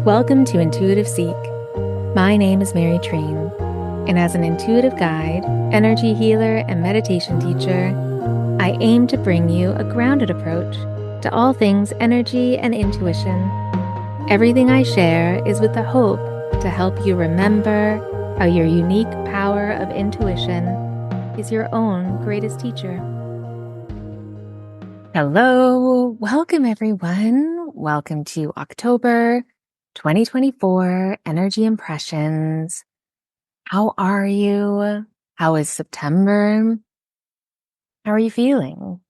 Welcome to Intuitive Seek. My name is Mary Train, and as an intuitive guide, energy healer, and meditation teacher, I aim to bring you a grounded approach to all things energy and intuition. Everything I share is with the hope to help you remember how your unique power of intuition is your own greatest teacher. Hello, welcome everyone. Welcome to October 2024 Energy Impressions. How are you? How is September? How are you feeling?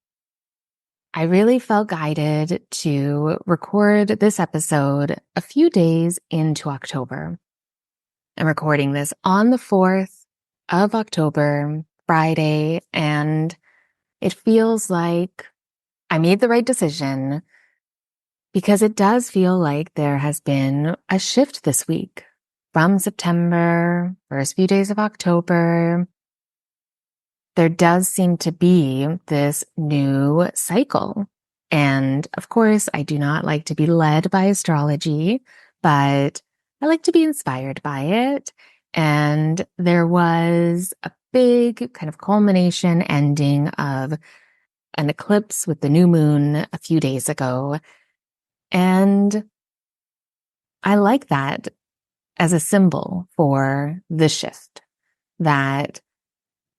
I really felt guided to record this episode a few days into October. I'm recording this on the 4th of October, Friday, and it feels like I made the right decision because it does feel like there has been a shift this week from September, first few days of October. There does seem to be this new cycle. And of course, I do not like to be led by astrology, but I like to be inspired by it. And there was a big kind of culmination ending of an eclipse with the new moon a few days ago. And I like that as a symbol for the shift, that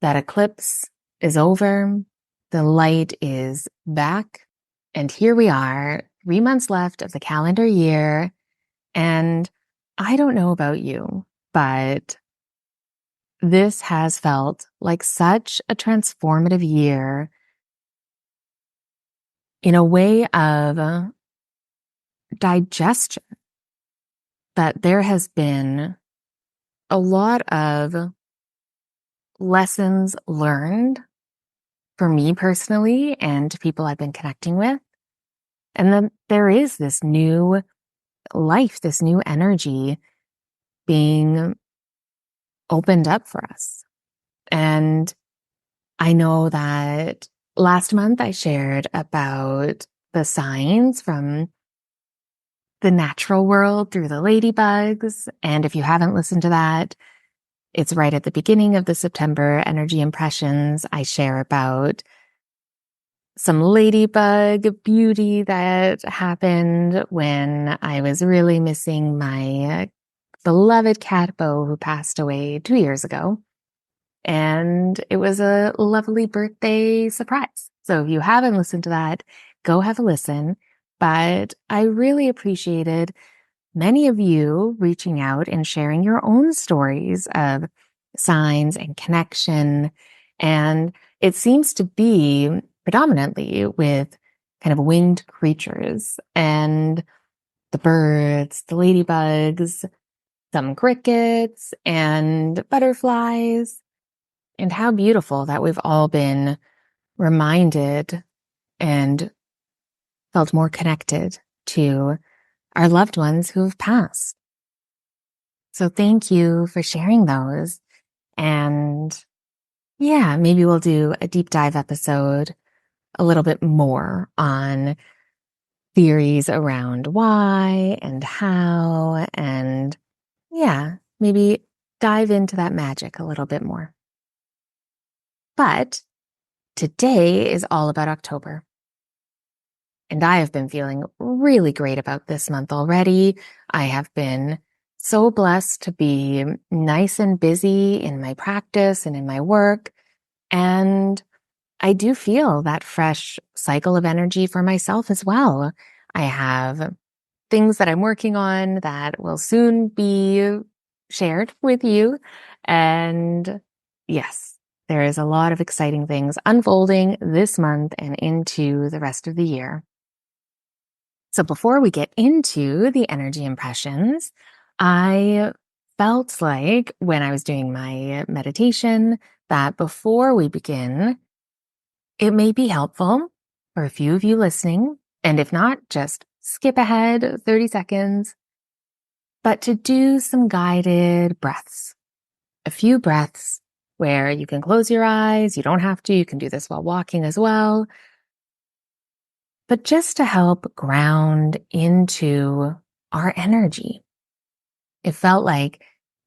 eclipse is over, the light is back, and here we are, 3 months left of the calendar year. And I don't know about you, but this has felt like such a transformative year in a way of digestion, that there has been a lot of lessons learned for me personally and to people I've been connecting with. And then there is this new life, this new energy being opened up for us. And I know that last month I shared about the signs from the natural world through the ladybugs. And if you haven't listened to that, it's right at the beginning of the September Energy Impressions. I share about some ladybug beauty that happened when I was really missing my beloved cat Bo, who passed away 2 years ago. And it was a lovely birthday surprise. So if you haven't listened to that, go have a listen. But I really appreciated many of you reaching out and sharing your own stories of signs and connection. And it seems to be predominantly with kind of winged creatures and the birds, the ladybugs, some crickets and butterflies. And how beautiful that we've all been reminded and felt more connected to our loved ones who have passed. So thank you for sharing those. And yeah, maybe we'll do a deep dive episode a little bit more on theories around why and how, and yeah, maybe dive into that magic a little bit more. But today is all about October. And I have been feeling really great about this month already. I have been so blessed to be nice and busy in my practice and in my work. And I do feel that fresh cycle of energy for myself as well. I have things that I'm working on that will soon be shared with you. And yes, there is a lot of exciting things unfolding this month and into the rest of the year. So before we get into the energy impressions, I felt like when I was doing my meditation that before we begin, it may be helpful for a few of you listening, and if not, just skip ahead 30 seconds, but to do some guided breaths. A few breaths where you can close your eyes. You don't have to. You can do this while walking as well. But just to help ground into our energy, It felt like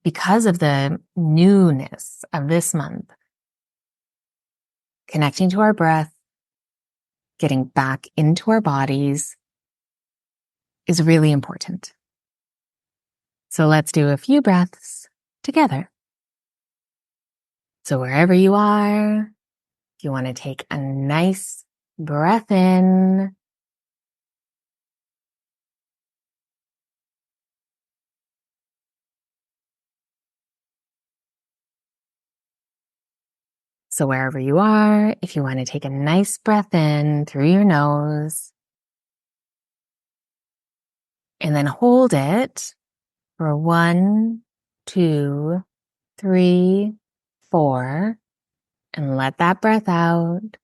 because of the newness of this month, connecting to our breath, getting back into our bodies is really important. So let's do a few breaths together. So wherever you are, you want to take a nice breath in. So wherever you are, if you want to take a nice breath in through your nose and then hold it for 1, 2, 3, 4, and let that breath out.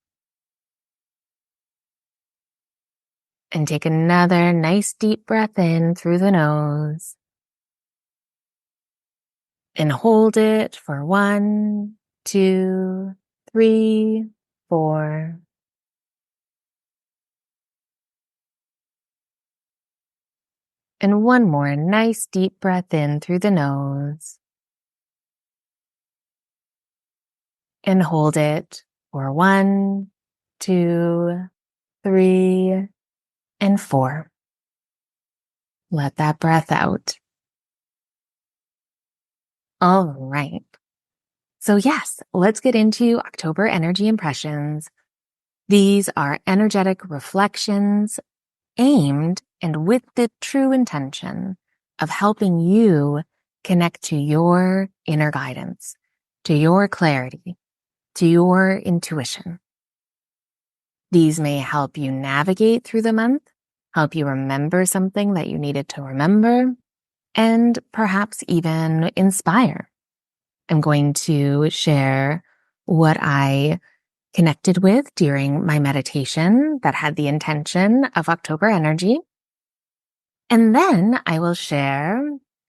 And take another nice deep breath in through the nose. And hold it for 1, 2, 3, 4. And one more nice deep breath in through the nose. And hold it for 1, 2, 3, and 4. Let that breath out. All right. So yes, let's get into October energy impressions. These are energetic reflections aimed and with the true intention of helping you connect to your inner guidance, to your clarity, to your intuition. These may help you navigate through the month, help you remember something that you needed to remember, and perhaps even inspire. I'm going to share what I connected with during my meditation that had the intention of October energy. And then I will share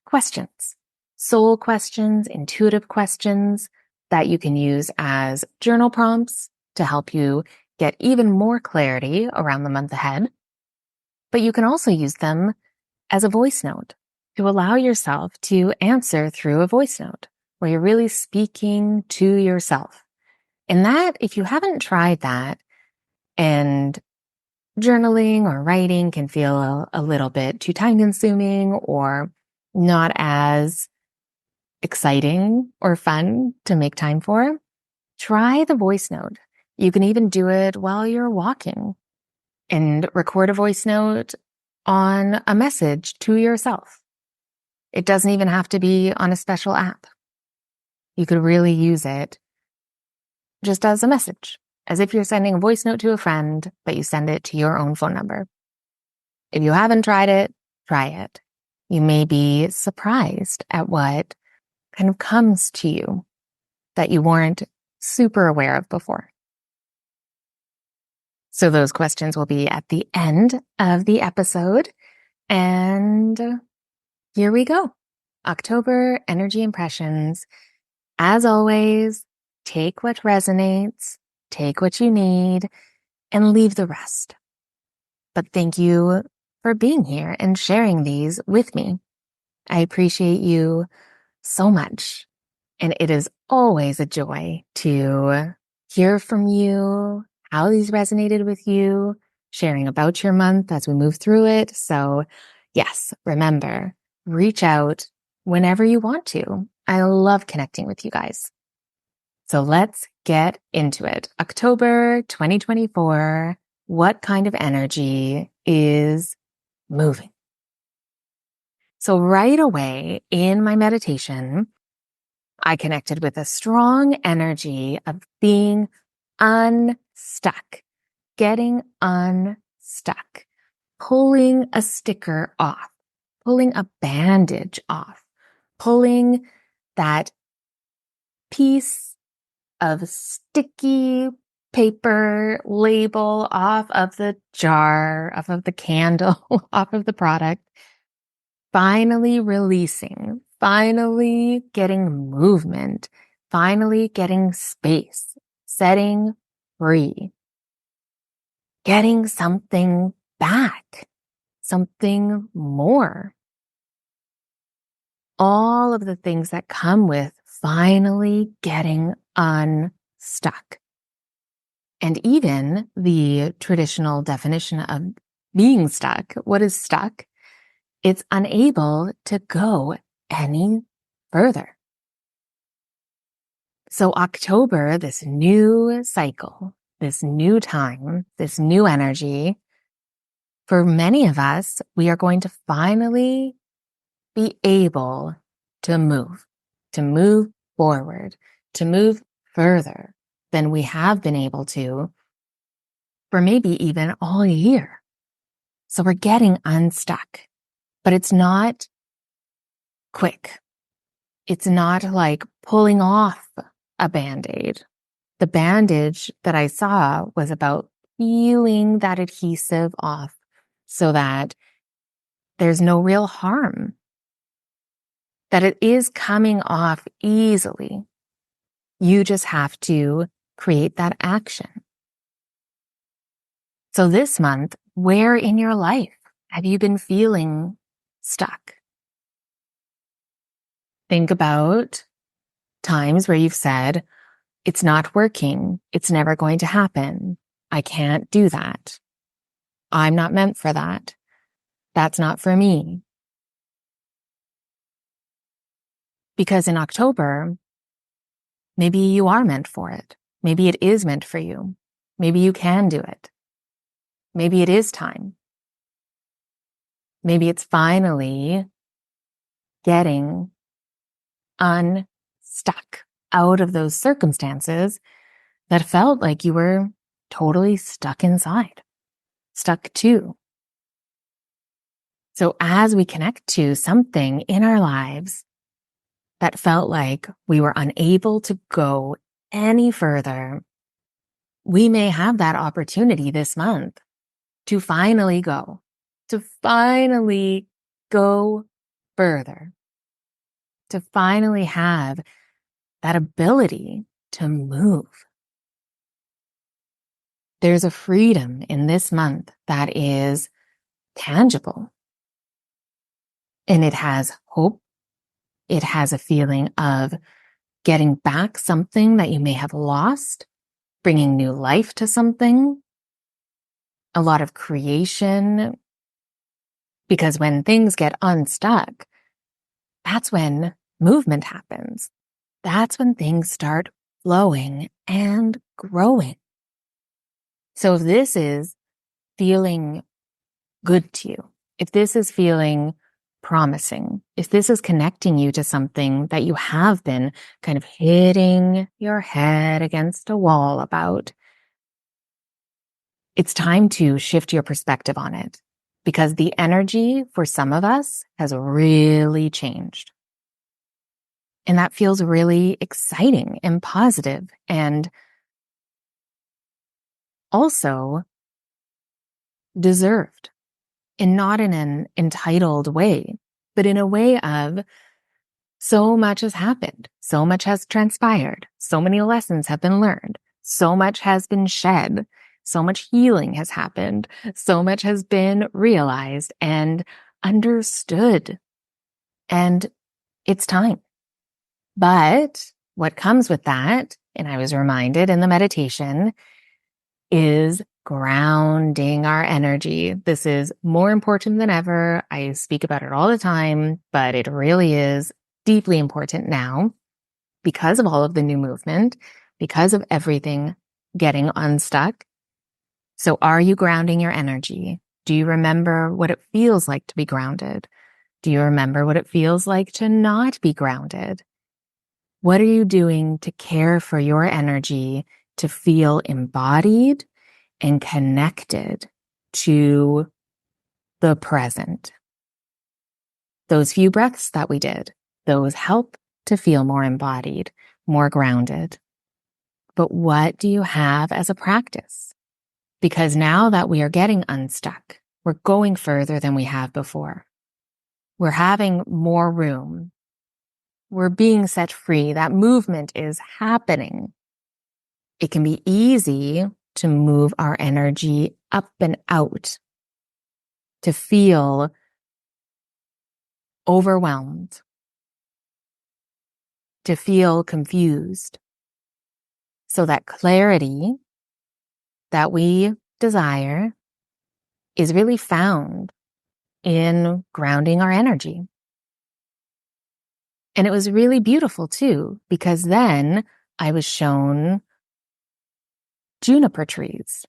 questions, soul questions, intuitive questions that you can use as journal prompts to help you get even more clarity around the month ahead. But you can also use them as a voice note to allow yourself to answer through a voice note where you're really speaking to yourself. And that, if you haven't tried that, and journaling or writing can feel a little bit too time consuming or not as exciting or fun to make time for, try the voice note. You can even do it while you're walking and record a voice note on a message to yourself. It doesn't even have to be on a special app. You could really use it just as a message, as if you're sending a voice note to a friend, but you send it to your own phone number. If you haven't tried it, try it. You may be surprised at what kind of comes to you that you weren't super aware of before. So those questions will be at the end of the episode. And here we go. October energy impressions. As always, take what resonates, take what you need, and leave the rest. But thank you for being here and sharing these with me. I appreciate you so much. And it is always a joy to hear from you, how these resonated with you, sharing about your month as we move through it. So yes, remember, reach out whenever you want to. I love connecting with you guys. So let's get into it. October 2024, what kind of energy is moving? So right away in my meditation, I connected with a strong energy of being unstuck, getting unstuck, pulling a sticker off, pulling a bandage off, pulling that piece of sticky paper label off of the jar, off of the candle, off of the product, finally releasing, finally getting movement, finally getting space, setting free, getting something back, something more. all of the things that come with finally getting unstuck. And even the traditional definition of being stuck, what is stuck? It's unable to go any further. So October, this new cycle, this new time, this new energy, for many of us, we are going to finally be able to move forward, to move further than we have been able to for maybe even all year. So we're getting unstuck, but it's not quick. It's not like pulling off a Band-Aid. The bandage that I saw was about peeling that adhesive off so that there's no real harm, that it is coming off easily. You just have to create that action. So this month, where in your life have you been feeling stuck? Think about times where you've said, it's not working. It's never going to happen. I can't do that. I'm not meant for that. That's not for me. Because in October, maybe you are meant for it. Maybe it is meant for you. Maybe you can do it. Maybe it is time. Maybe it's finally getting unstuck out of those circumstances that felt like you were totally stuck inside, stuck to. So as we connect to something in our lives that felt like we were unable to go any further, we may have that opportunity this month to finally go further, to finally have that ability to move. There's a freedom in this month that is tangible. And it has hope. It has a feeling of getting back something that you may have lost, bringing new life to something, a lot of creation. Because when things get unstuck, that's when movement happens. That's when things start flowing and growing. So if this is feeling good to you, if this is feeling promising, if this is connecting you to something that you have been kind of hitting your head against a wall about, it's time to shift your perspective on it, because the energy for some of us has really changed. And that feels really exciting and positive, and also deserved, and not in an entitled way, but in a way of so much has happened, so much has transpired, so many lessons have been learned, so much has been shed, so much healing has happened, so much has been realized and understood. And it's time. But what comes with that, and I was reminded in the meditation, is grounding our energy. This is more important than ever. I speak about it all the time, but it really is deeply important now because of all of the new movement, because of everything getting unstuck. So are you grounding your energy? Do you remember what it feels like to be grounded? Do you remember what it feels like to not be grounded? What are you doing to care for your energy, to feel embodied and connected to the present? Those few breaths that we did, those help to feel more embodied, more grounded. But what do you have as a practice? Because now that we are getting unstuck, we're going further than we have before. We're having more room. We're being set free. That movement is happening. It can be easy to move our energy up and out, to feel overwhelmed, to feel confused. So that clarity that we desire is really found in grounding our energy. And it was really beautiful too, because then I was shown juniper trees.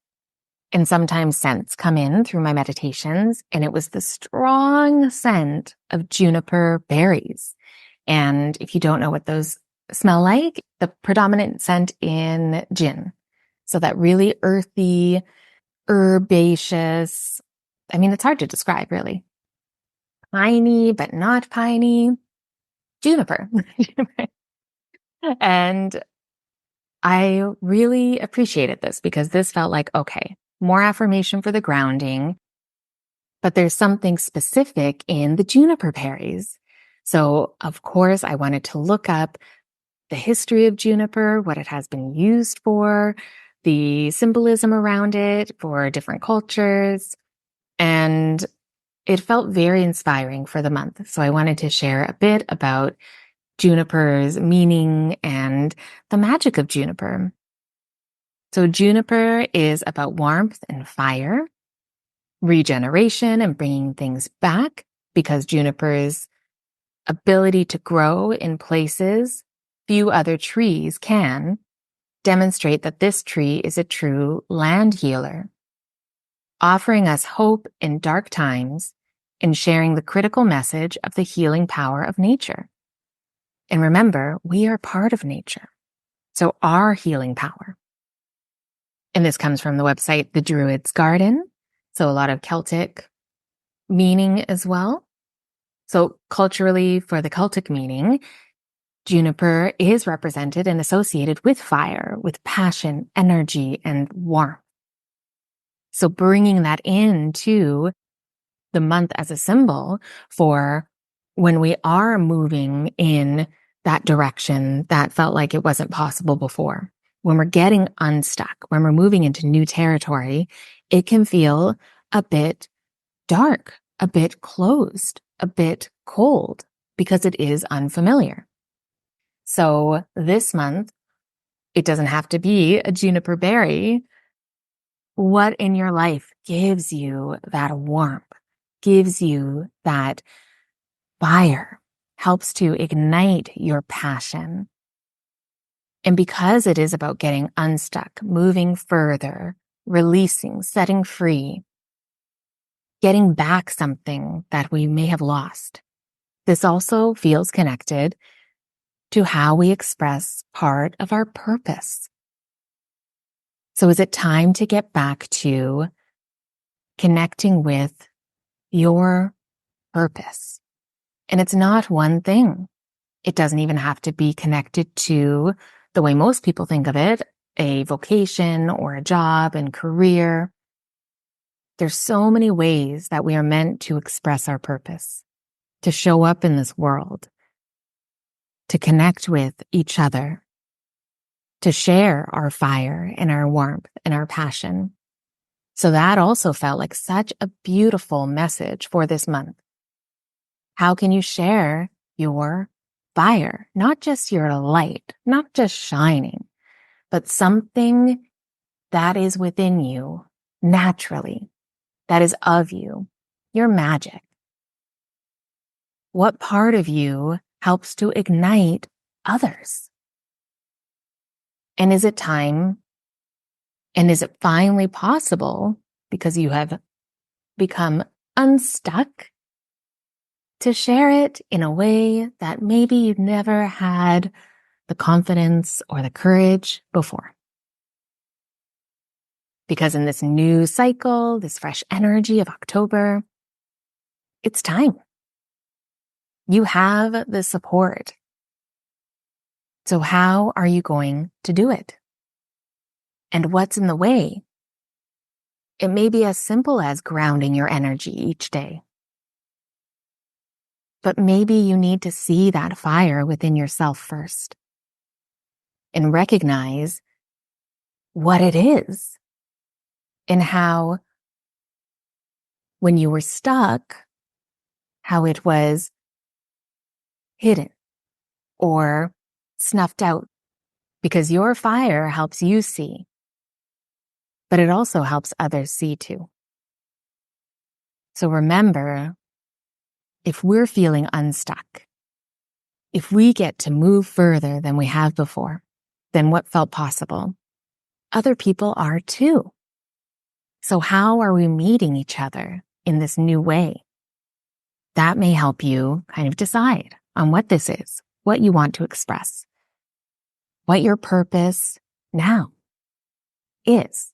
And sometimes scents come in through my meditations, and it was the strong scent of juniper berries. And if you don't know what those smell like, the predominant scent in gin. So that really earthy, herbaceous, I mean, it's hard to describe really. Piney, but not piney. Juniper. And I really appreciated this because this felt like, okay, more affirmation for the grounding, but there's something specific in the juniper berries. So, of course, I wanted to look up the history of juniper, what it has been used for, the symbolism around it for different cultures. And it felt very inspiring for the month. So I wanted to share a bit about juniper's meaning and the magic of juniper. So juniper is about warmth and fire, regeneration and bringing things back, because juniper's ability to grow in places few other trees can demonstrate that this tree is a true land healer, offering us hope in dark times and sharing the critical message of the healing power of nature. And remember, we are part of nature, so our healing power. And this comes from the website The Druid's Garden, so a lot of Celtic meaning as well. So culturally, for the Celtic meaning, juniper is represented and associated with fire, with passion, energy, and warmth. So bringing that into the month as a symbol for when we are moving in that direction that felt like it wasn't possible before. When we're getting unstuck, when we're moving into new territory, it can feel a bit dark, a bit closed, a bit cold, because it is unfamiliar. So this month, it doesn't have to be a juniper berry. What in your life gives you that warmth, gives you that fire, helps to ignite your passion? And because it is about getting unstuck, moving further, releasing, setting free, getting back something that we may have lost, this also feels connected to how we express part of our purpose. So is it time to get back to connecting with your purpose? And it's not one thing. It doesn't even have to be connected to the way most people think of it, a vocation or a job and career. There's so many ways that we are meant to express our purpose, to show up in this world, to connect with each other, to share our fire and our warmth and our passion. So that also felt like such a beautiful message for this month. How can you share your fire? Not just your light, not just shining, but something that is within you naturally, that is of you, your magic. What part of you helps to ignite others? And is it time? And is it finally possible, because you have become unstuck, to share it in a way that maybe you've never had the confidence or the courage before? Because in this new cycle, this fresh energy of October, it's time. You have the support. So how are you going to do it? And what's in the way? It may be as simple as grounding your energy each day. But maybe you need to see that fire within yourself first and recognize what it is, and how when you were stuck, how it was hidden or snuffed out because your fire helps you see, but it also helps others see too. So remember, if we're feeling unstuck, if we get to move further than we have before, than what felt possible, other people are too. So how are we meeting each other in this new way? That may help you kind of decide on what this is, what you want to express, what your purpose now is.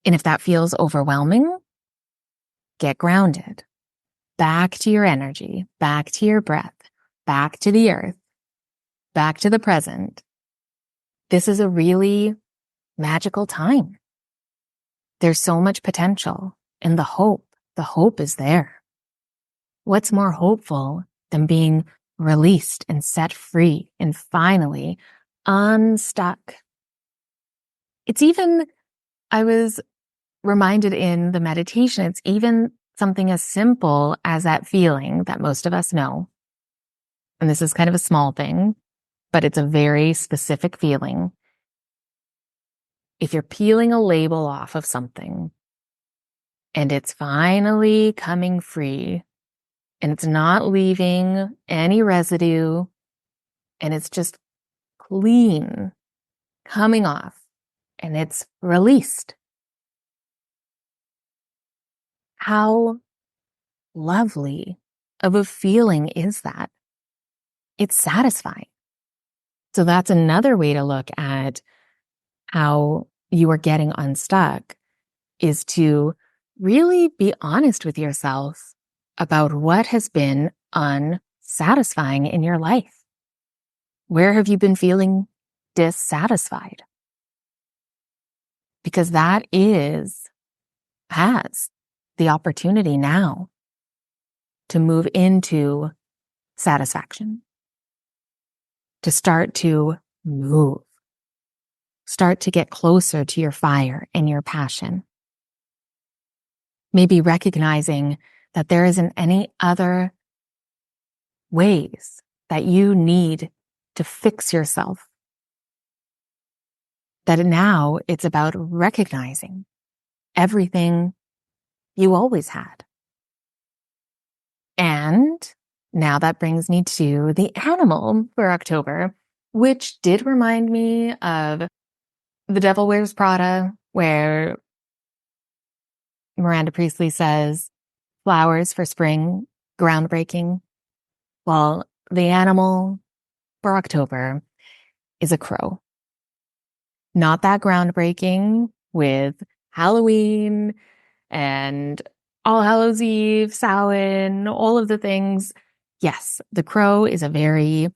And if that feels overwhelming, get grounded. Back to your energy, back to your breath, back to the earth, back to the present. This is a really magical time. There's so much potential and the hope is there. What's more hopeful than being released and set free and finally unstuck? I was reminded in the meditation, it's even something as simple as that feeling that most of us know. And this is kind of a small thing, but it's a very specific feeling. If you're peeling a label off of something and it's finally coming free and it's not leaving any residue and it's just clean coming off and it's released. How lovely of a feeling is that? It's satisfying. So that's another way to look at how you are getting unstuck, is to really be honest with yourself about what has been unsatisfying in your life. Where have you been feeling dissatisfied? Because that has the opportunity now to move into satisfaction, to start to move, start to get closer to your fire and your passion. Maybe recognizing that there isn't any other ways that you need to fix yourself. That now it's about recognizing everything you always had. And now that brings me to the animal for October, which did remind me of The Devil Wears Prada, where Miranda Priestley says, flowers for spring, groundbreaking. Well, the animal for October is a crow. Not that groundbreaking with Halloween and All Hallows Eve, Samhain, all of the things. Yes, the crow is a very,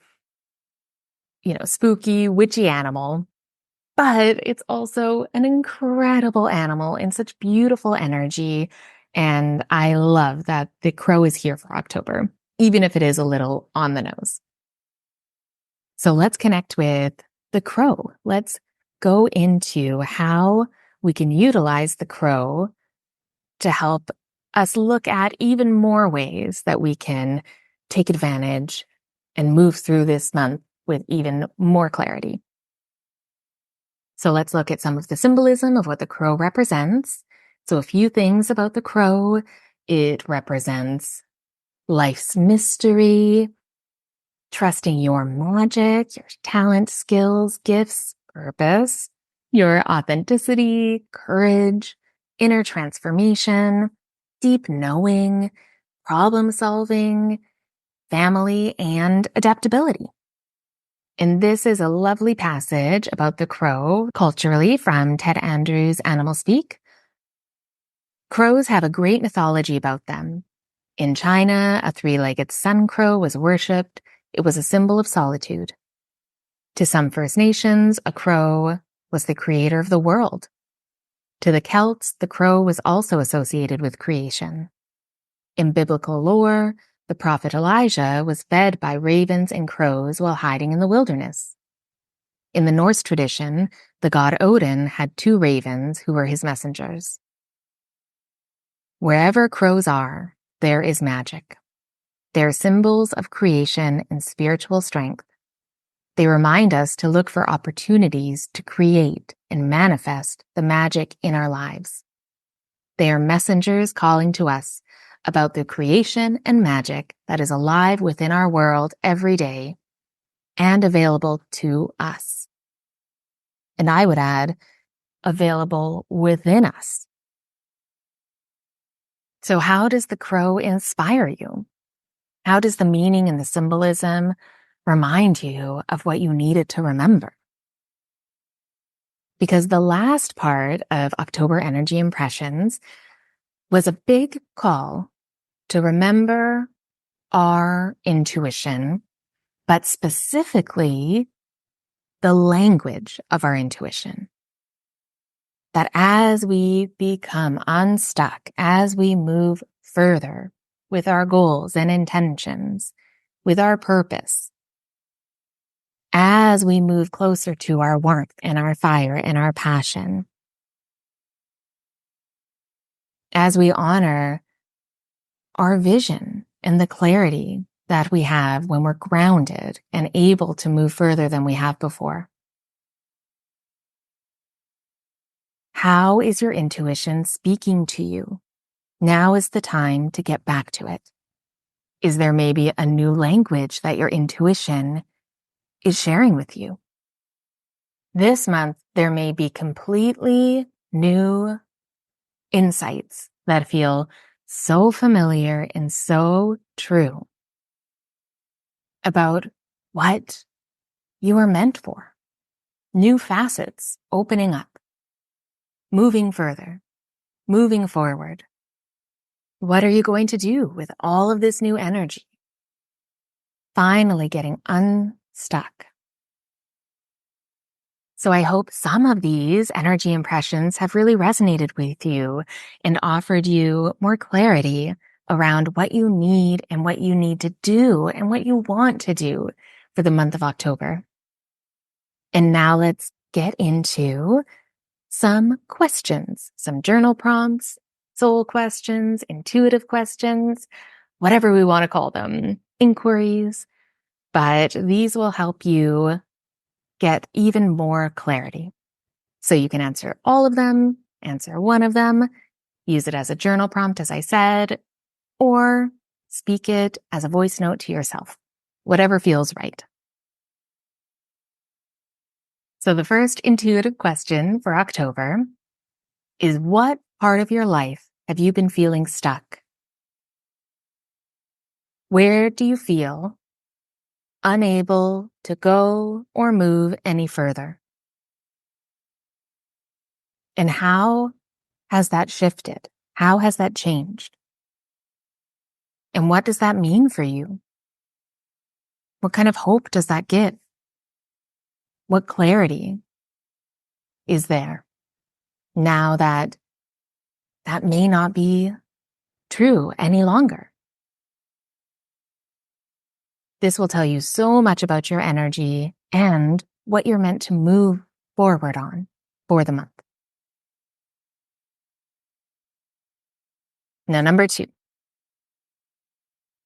spooky, witchy animal, but it's also an incredible animal in such beautiful energy. And I love that the crow is here for October, even if it is a little on the nose. So let's connect with the crow. Let's go into how we can utilize the crow to help us look at even more ways that we can take advantage and move through this month with even more clarity. So let's look at some of the symbolism of what the crow represents. So a few things about the crow. It represents life's mystery, trusting your magic, your talent, skills, gifts, purpose, your authenticity, courage, inner transformation, deep knowing, problem solving, family, and adaptability. And this is a lovely passage about the crow culturally from Ted Andrews' Animal Speak. Crows have a great mythology about them. In China, a three-legged sun crow was worshipped. It was a symbol of solitude. To some First Nations, a crow was the creator of the world. To the Celts, the crow was also associated with creation. In biblical lore, the prophet Elijah was fed by ravens and crows while hiding in the wilderness. In the Norse tradition, the god Odin had two ravens who were his messengers. Wherever crows are, there is magic. They're symbols of creation and spiritual strength. They remind us to look for opportunities to create and manifest the magic in our lives. They are messengers calling to us about the creation and magic that is alive within our world every day and available to us. And I would add, available within us. So how does the crow inspire you? How does the meaning and the symbolism remind you of what you needed to remember? Because the last part of October Energy Impressions was a big call to remember our intuition, but specifically the language of our intuition. That as we become unstuck, as we move further with our goals and intentions, with our purpose, as we move closer to our warmth and our fire and our passion, as we honor our vision and the clarity that we have when we're grounded and able to move further than we have before. How is your intuition speaking to you? Now is the time to get back to it. Is there maybe a new language that your intuition is sharing with you? This month, there may be completely new insights that feel so familiar and so true about what you are meant for. New facets opening up, moving further, moving forward. What are you going to do with all of this new energy? Finally getting unstuck. So I hope some of these energy impressions have really resonated with you and offered you more clarity around what you need and what you need to do and what you want to do for the month of October. And now let's get into some questions, some journal prompts, soul questions, intuitive questions, whatever we want to call them, inquiries. But these will help you get even more clarity. So you can answer all of them, answer one of them, use it as a journal prompt, as I said, or speak it as a voice note to yourself, whatever feels right. So the first intuitive question for October is, what part of your life have you been feeling stuck? Where do you feel unable to go or move any further? And how has that shifted? How has that changed? And what does that mean for you? What kind of hope does that give? What clarity is there now that that may not be true any longer? This will tell you so much about your energy and what you're meant to move forward on for the month. Now, number 2,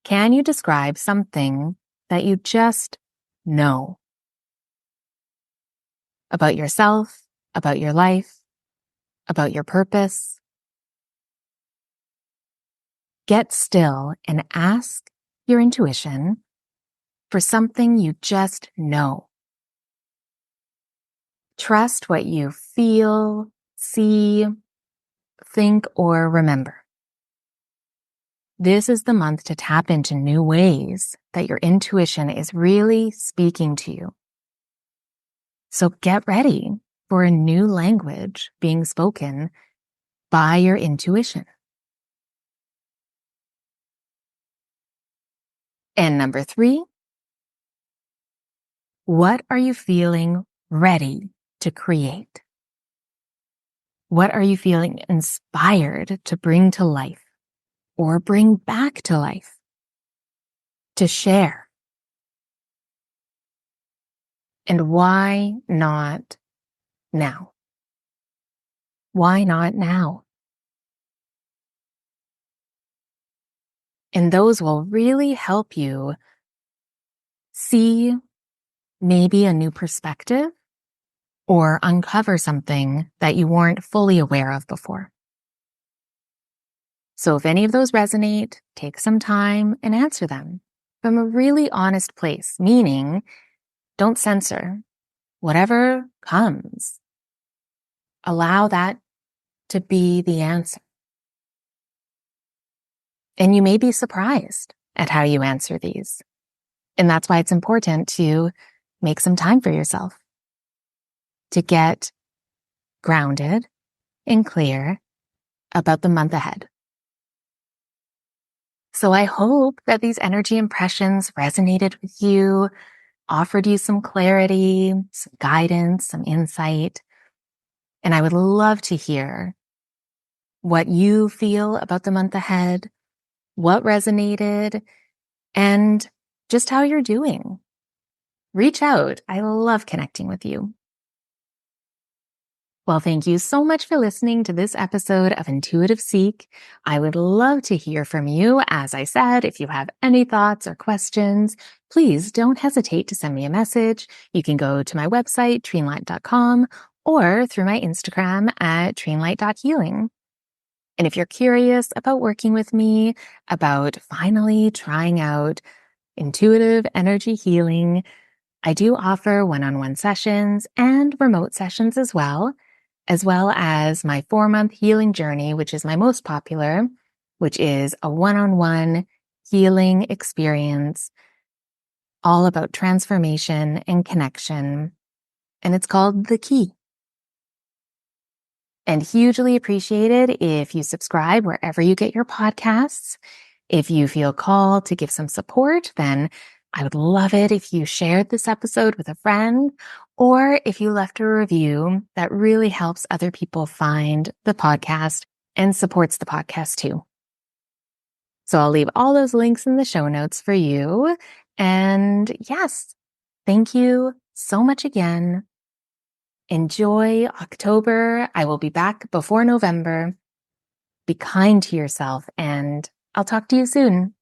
can you describe something that you just know about yourself, about your life, about your purpose? Get still and ask your intuition for something you just know. Trust what you feel, see, think, or remember. This is the month to tap into new ways that your intuition is really speaking to you. So get ready for a new language being spoken by your intuition. And number 3, what are you feeling ready to create? What are you feeling inspired to bring to life or bring back to life, to share? And why not now? Why not now? And those will really help you see maybe a new perspective or uncover something that you weren't fully aware of before. So if any of those resonate, take some time and answer them from a really honest place, meaning don't censor whatever comes. Allow that to be the answer. And you may be surprised at how you answer these. And that's why it's important to make some time for yourself to get grounded and clear about the month ahead. So I hope that these energy impressions resonated with you, offered you some clarity, some guidance, some insight. And I would love to hear what you feel about the month ahead, what resonated, and just how you're doing. Reach out. I love connecting with you. Well, thank you so much for listening to this episode of Intuitive Seek. I would love to hear from you. As I said, if you have any thoughts or questions, please don't hesitate to send me a message. You can go to my website, treenlight.com, or through my Instagram at treenlight.healing. And if you're curious about working with me, about finally trying out intuitive energy healing, I do offer one-on-one sessions and remote sessions as well as my 4-month healing journey, which is my most popular, which is a one-on-one healing experience all about transformation and connection. And it's called The Key. And hugely appreciated if you subscribe wherever you get your podcasts. If you feel called to give some support, then I would love it if you shared this episode with a friend, or if you left a review. That really helps other people find the podcast and supports the podcast too. So I'll leave all those links in the show notes for you. And yes, thank you so much again. Enjoy October. I will be back before November. Be kind to yourself, and I'll talk to you soon.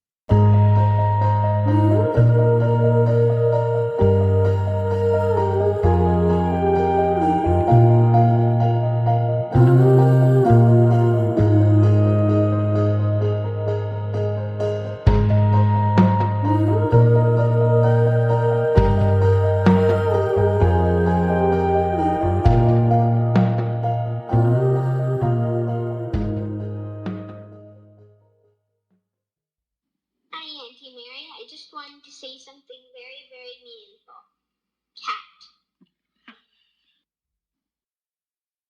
Hi, Auntie Mary. I just wanted to say something very, very meaningful.